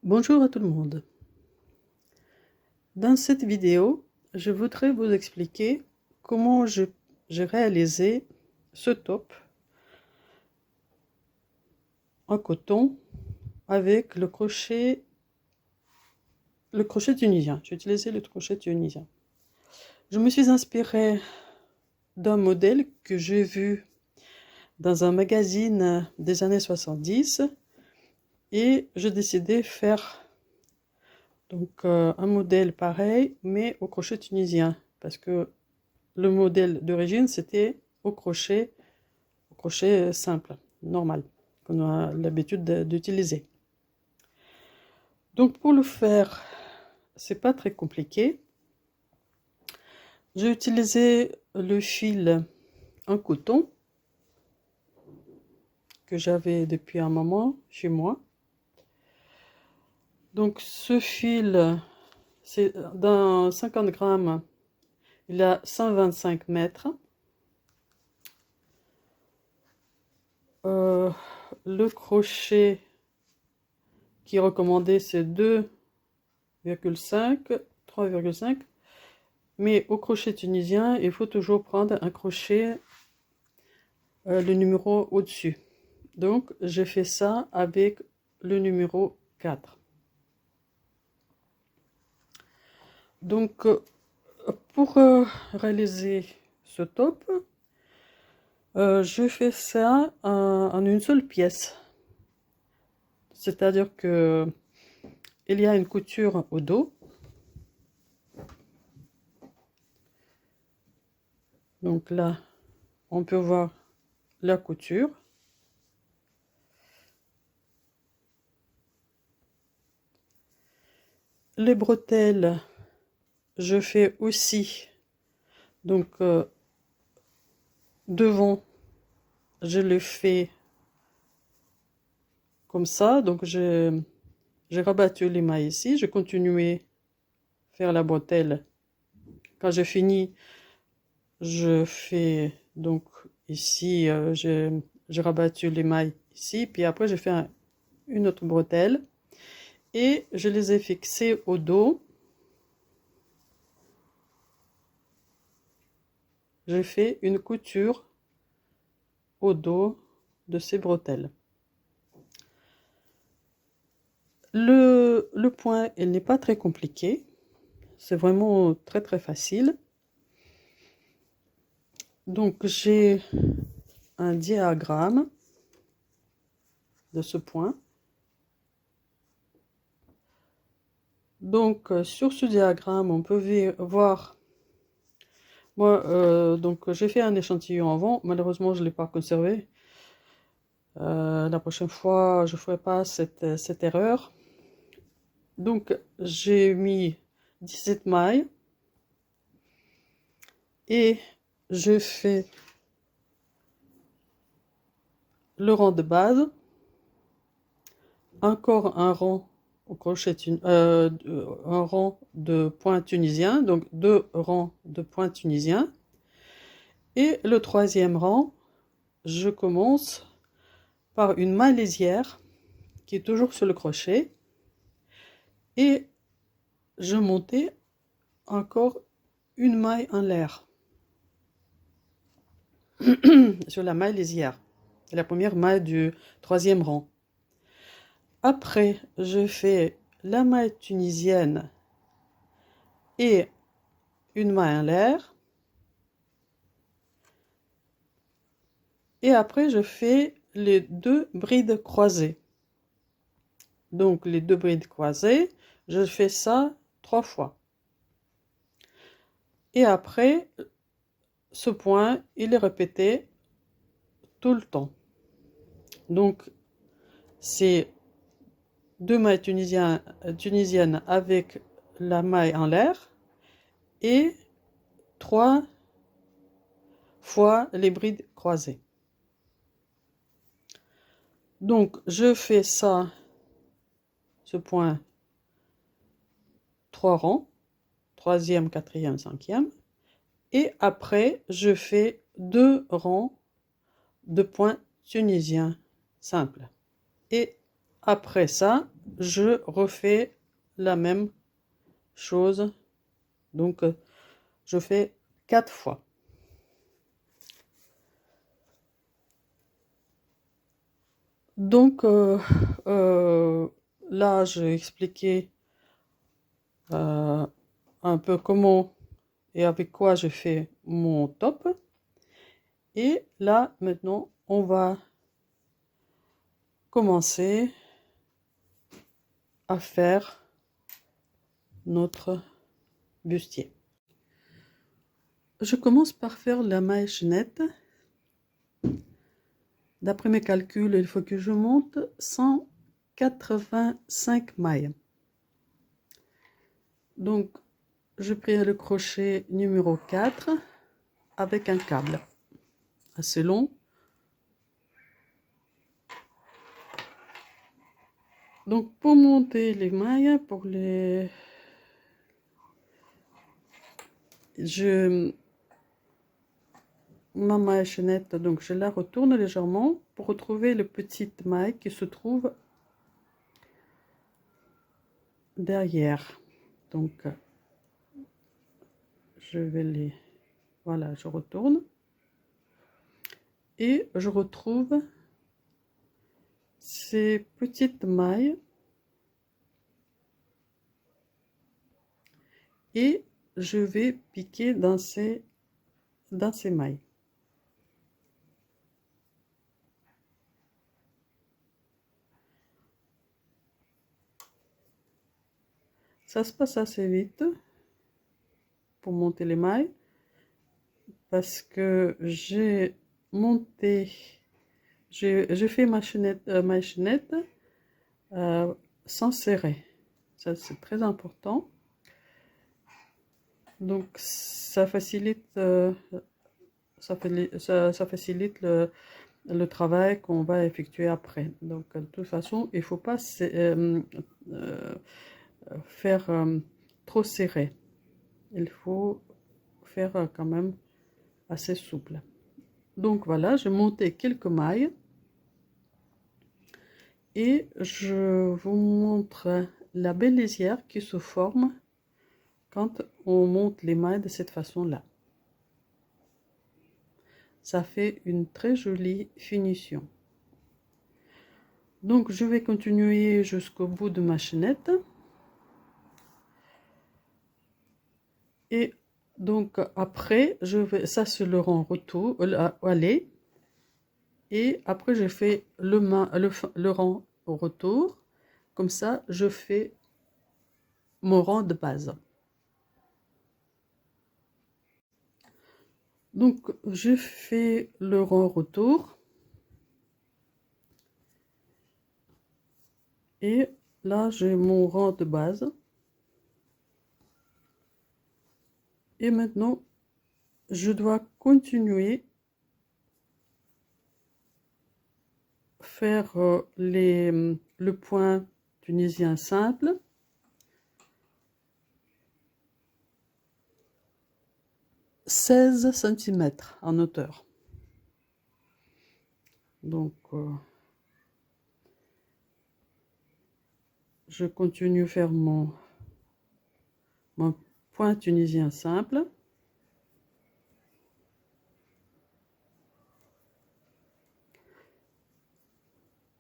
Bonjour à tout le monde. Dans cette vidéo, je voudrais vous expliquer comment j'ai réalisé ce top en coton avec le crochet tunisien. J'ai utilisé le crochet tunisien. Je me suis inspirée d'un modèle que j'ai vu dans un magazine des années 70 et j'ai décidé de faire un modèle pareil mais au crochet tunisien parce que le modèle d'origine c'était au crochet simple, normal, qu'on a l'habitude d'utiliser. Donc pour le faire, c'est pas très compliqué. J'ai utilisé le fil en coton que j'avais depuis un moment chez moi. Donc ce fil, c'est dans 50 grammes, il a 125 mètres. Le crochet qui est recommandé, c'est 2,5, 3,5. Mais au crochet tunisien, il faut toujours prendre un crochet, le numéro au-dessus. Donc, j'ai fait ça avec le numéro 4. Donc, pour réaliser ce top, je fais ça en une seule pièce. C'est-à-dire que il y a une couture au dos. Donc là, on peut voir la couture. Les bretelles, je fais aussi, donc devant, je le fais comme ça. Donc j'ai rabattu les mailles ici, j'ai continué à faire la bretelle. Quand j'ai fini, je fais donc ici, j'ai rabattu les mailles ici, puis après j'ai fait une autre bretelle et je les ai fixées au dos. J'ai fait une couture au dos de ces bretelles. Le point, il n'est pas très compliqué, c'est vraiment très très facile. Donc j'ai un diagramme de ce point. Donc sur ce diagramme, on peut voir, moi donc j'ai fait un échantillon avant, malheureusement je ne l'ai pas conservé. La prochaine fois, je ne ferai pas cette erreur. Donc j'ai mis 17 mailles et je fais le rang de base, encore un rang au crochet, un rang de points tunisiens, donc 2 rangs de points tunisiens. Et le troisième rang, je commence par une maille lisière qui est toujours sur le crochet et je montais encore une maille en l'air sur la maille lisière, la première maille du troisième rang. Après, je fais la maille tunisienne et une maille en l'air. Et après, je fais les 2 brides croisées. Donc, les 2 brides croisées, je fais ça 3 fois. Et après, ce point, il est répété tout le temps. Donc, c'est 2 mailles tunisiennes avec la maille en l'air et 3 fois les brides croisées. Donc, je fais ça, ce point, 3 rangs, 3e, 4e, 5e. Et après, je fais 2 rangs de points tunisiens simples. Et après ça, je refais la même chose. Donc, je fais 4 fois. Donc, là, j'ai expliqué un peu comment et avec quoi je fais mon top. Et là, maintenant, on va commencer à faire notre bustier. Je commence par faire la maille chaînette. D'après mes calculs, il faut que je monte 185 mailles. Donc, je prends le crochet numéro 4 avec un câble assez long. Donc, pour monter les mailles, ma maille chaînette, donc je la retourne légèrement pour retrouver les petites mailles qui se trouvent derrière. Donc, je vais voilà, je retourne et je retrouve ces petites mailles et je vais piquer dans ces mailles. Ça se passe assez vite pour monter les mailles parce que j'ai fait ma chaînette sans serrer. Ça, c'est très important. Donc, ça facilite, ça facilite le travail qu'on va effectuer après. Donc, de toute façon, il ne faut pas faire trop serré. Il faut faire quand même assez souple. Donc voilà, j'ai monté quelques mailles et je vous montre la belle lisière qui se forme quand on monte les mailles de cette façon-là. Ça fait une très jolie finition. Donc je vais continuer jusqu'au bout de ma chaînette. Et donc après, ça c'est le rang retour, aller. Et après je fais le rang au retour. Comme ça, je fais mon rang de base. Donc, je fais le rang retour. Et là, j'ai mon rang de base. Et maintenant, je dois continuer faire le point tunisien simple. « 16 cm en hauteur. Donc, je continue à faire mon point tunisien simple.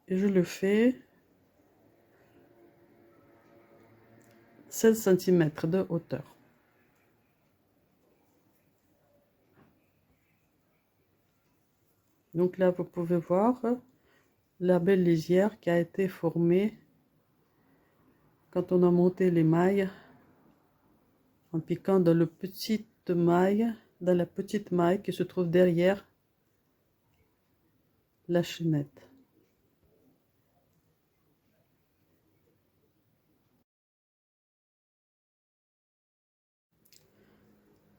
Et je le fais 16 cm de hauteur. Donc là, vous pouvez voir la belle lisière qui a été formée quand on a monté les mailles en piquant dans la petite maille qui se trouve derrière la chaînette.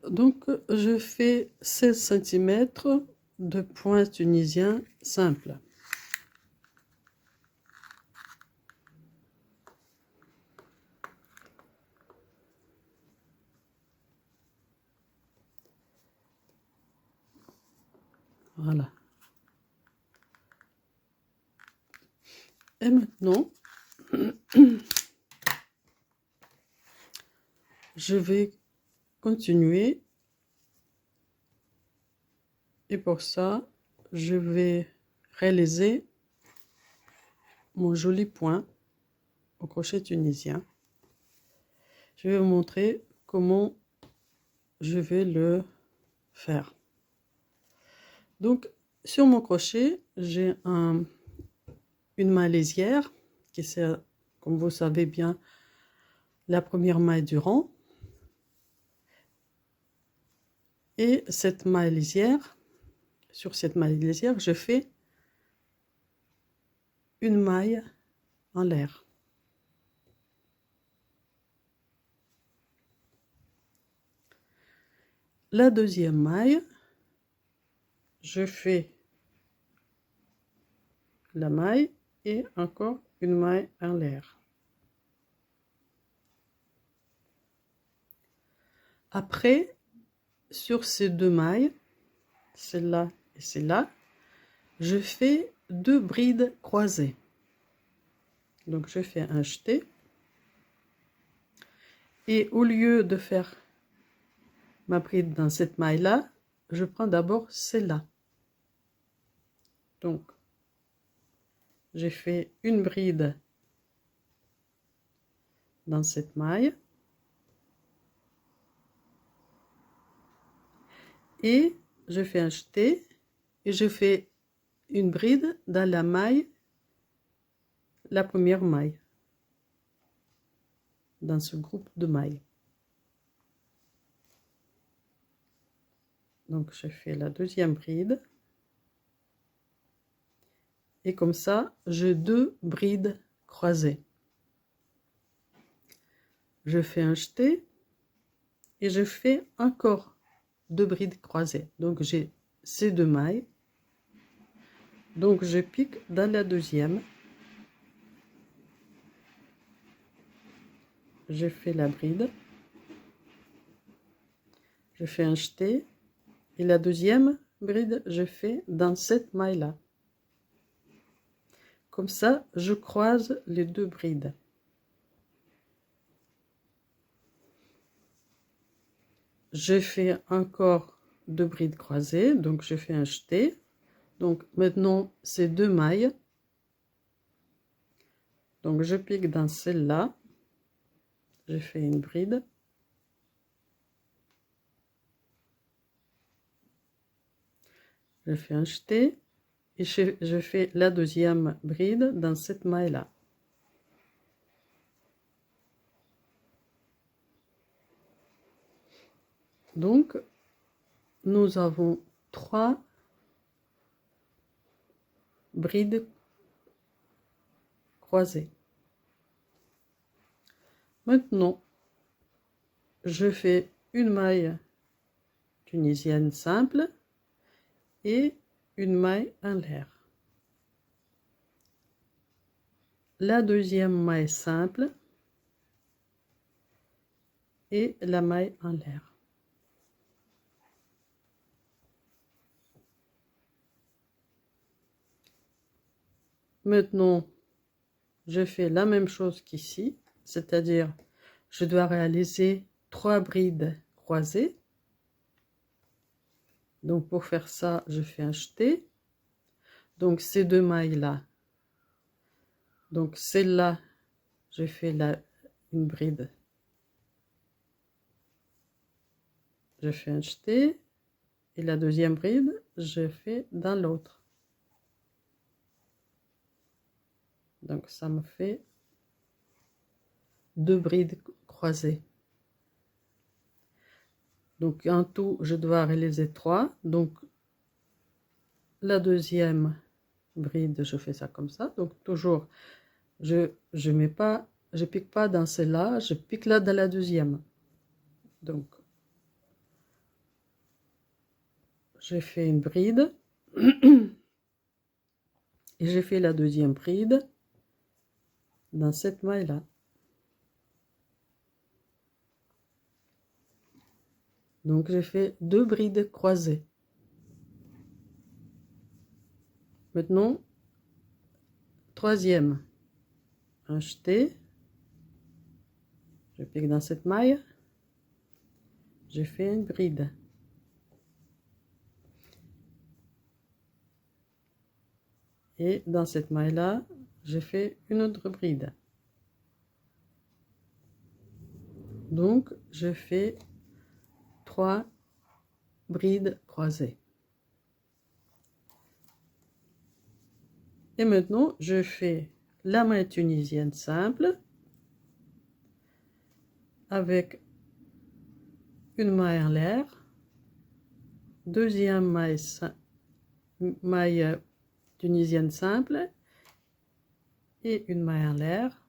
Donc, je fais 16 cm de point tunisien simple. Voilà. Et maintenant, je vais continuer. Et pour ça, je vais réaliser mon joli point au crochet tunisien. Je vais vous montrer comment je vais le faire. Donc, sur mon crochet, j'ai une maille lisière qui est, comme vous savez bien, la première maille du rang. Et cette maille lisière, sur cette maille lisière, je fais une maille en l'air. La deuxième maille, je fais la maille et encore une maille en l'air. Après, sur ces deux mailles, celle-là et celle-là, je fais deux brides croisées. Donc je fais un jeté. Et au lieu de faire ma bride dans cette maille-là, je prends d'abord celle-là. Donc, j'ai fait une bride dans cette maille. Et je fais un jeté et je fais une bride dans la maille, la première maille, dans ce groupe de mailles. Donc, je fais la deuxième bride. Et comme ça, j'ai deux brides croisées. Je fais un jeté et je fais encore deux brides croisées. Donc, j'ai ces deux mailles. Donc, je pique dans la deuxième. Je fais la bride. Je fais un jeté. Et la deuxième bride, je fais dans cette maille-là. Comme ça, je croise les deux brides. Je fais encore deux brides croisées, donc je fais un jeté. Donc maintenant, c'est deux mailles. Donc je pique dans celle-là. Je fais une bride. Je fais un jeté. Et je fais la deuxième bride dans cette maille-là. Donc, nous avons trois brides croisées. Maintenant, je fais une maille tunisienne simple et une maille en l'air. La deuxième maille simple et la maille en l'air. Maintenant, je fais la même chose qu'ici, c'est-à-dire je dois réaliser trois brides croisées. Donc pour faire ça, je fais un jeté. Donc ces deux mailles-là. Donc celle-là, je fais une bride. Je fais un jeté. Et la deuxième bride, je fais dans l'autre. Donc ça me fait deux brides croisées. Donc en tout, je dois réaliser trois. Donc la deuxième bride, je fais ça comme ça. Donc toujours, je pique pas dans celle-là, je pique là dans la deuxième. Donc j'ai fait une bride et j'ai fait la deuxième bride dans cette maille-là. Donc j'ai fait deux brides croisées. Maintenant, troisième. un jeté, je pique dans cette maille, je fais une bride. Et dans cette maille là, je fais une autre bride. Donc je fais 3 brides croisées. Et maintenant je fais la maille tunisienne simple avec une maille en l'air, deuxième maille tunisienne simple et une maille en l'air.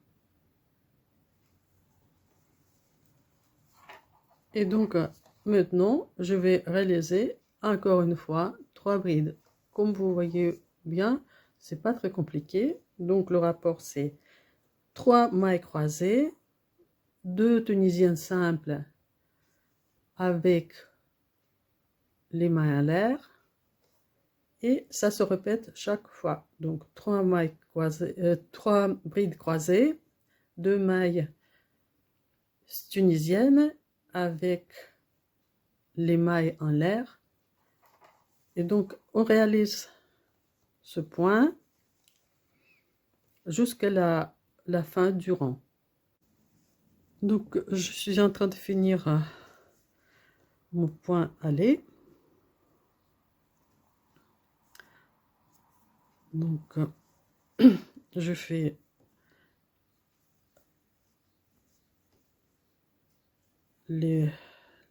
Et donc maintenant je vais réaliser encore une fois 3 brides. Comme vous voyez bien, c'est pas très compliqué. Donc le rapport c'est 3 mailles croisées, 2 tunisiennes simples avec les mailles en l'air, et ça se répète chaque fois. Donc 3 mailles croisées, 3 brides croisées, 2 mailles tunisiennes avec les mailles en l'air. Et donc on réalise ce point jusqu'à la fin du rang. Donc je suis en train de finir mon point aller. Donc je fais les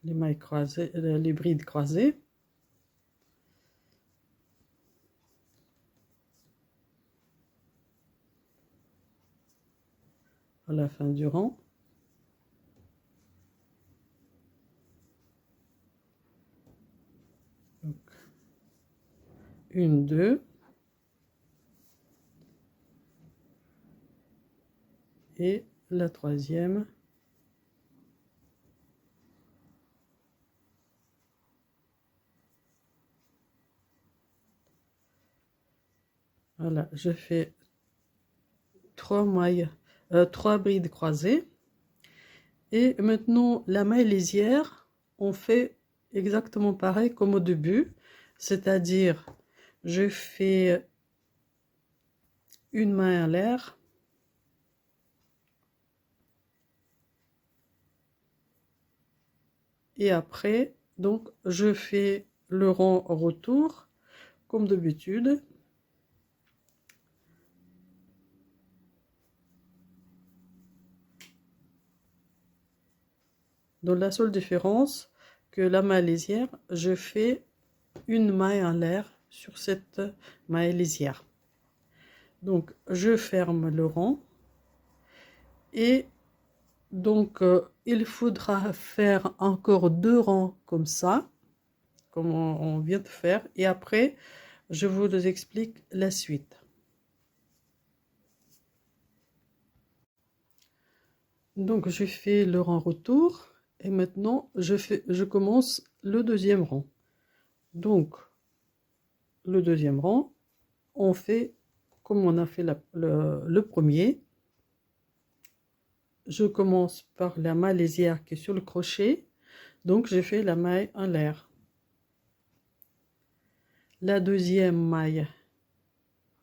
mailles croisées, les brides croisées. À la fin du rang. Donc, 1, 2. Et la troisième. Voilà, je fais 3 mailles, 3 brides croisées. Et maintenant, la maille lisière, on fait exactement pareil comme au début. C'est-à-dire, je fais une maille en l'air. Et après, donc, je fais le rang retour, comme d'habitude. Donc la seule différence que la maille lisière, je fais une maille en l'air sur cette maille lisière. Donc je ferme le rang et donc il faudra faire encore 2 rangs comme ça, comme on vient de faire, et après je vous explique la suite. Donc je fais le rang retour. Et maintenant, je commence le deuxième rang. Donc, le deuxième rang, on fait comme on a fait le premier. Je commence par la maille lisière qui est sur le crochet. Donc, je fais la maille en l'air. La deuxième maille,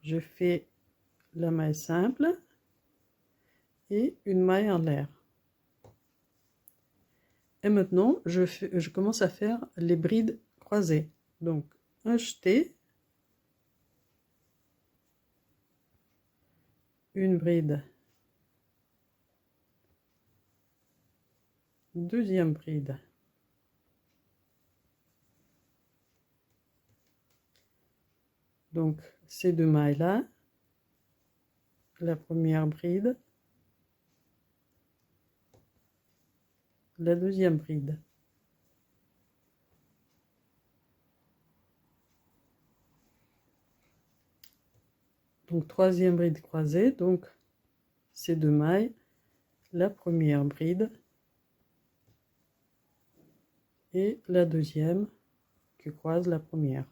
je fais la maille simple et une maille en l'air. Et maintenant, je commence à faire les brides croisées. Donc, un jeté, une bride, deuxième bride, donc ces 2 mailles là, la première bride, la deuxième bride. Donc troisième bride croisée, donc ces 2 mailles, la première bride et la deuxième qui croise la première.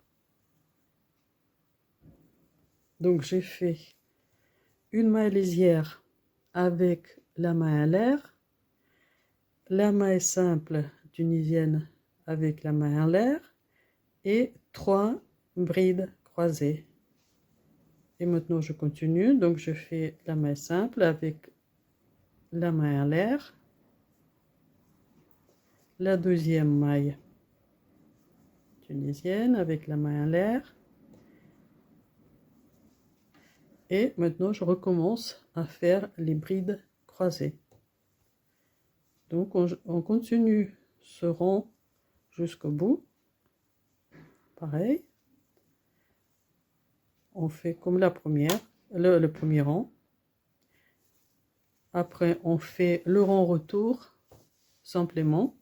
Donc j'ai fait une maille lisière avec la main à l'air, la main simple tunisienne avec la main à l'air et 3 brides croisées. Et maintenant je continue, donc je fais la main simple avec la main à l'air, la deuxième maille tunisienne avec la main à l'air, et maintenant je recommence à faire les brides croisées. Donc on continue ce rang jusqu'au bout, pareil, on fait comme la première, le premier rang. Après on fait le rang retour simplement.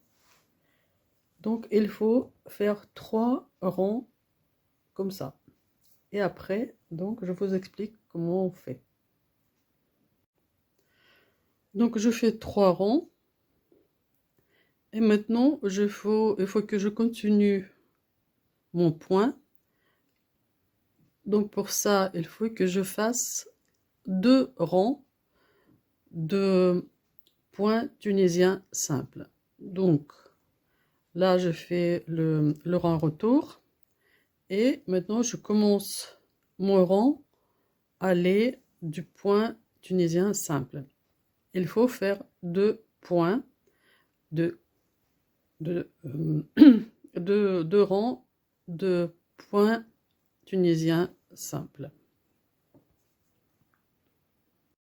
Donc il faut faire 3 rangs comme ça. Et après, donc je vous explique comment on fait. Donc je fais 3 rangs. Et maintenant, il faut que je continue mon point. Donc pour ça, il faut que je fasse 2 rangs de points tunisiens simples. Donc là, je fais le rang retour. Et maintenant, je commence mon rang à aller du point tunisien simple. Il faut faire 2 points de rangs de points tunisiens simples.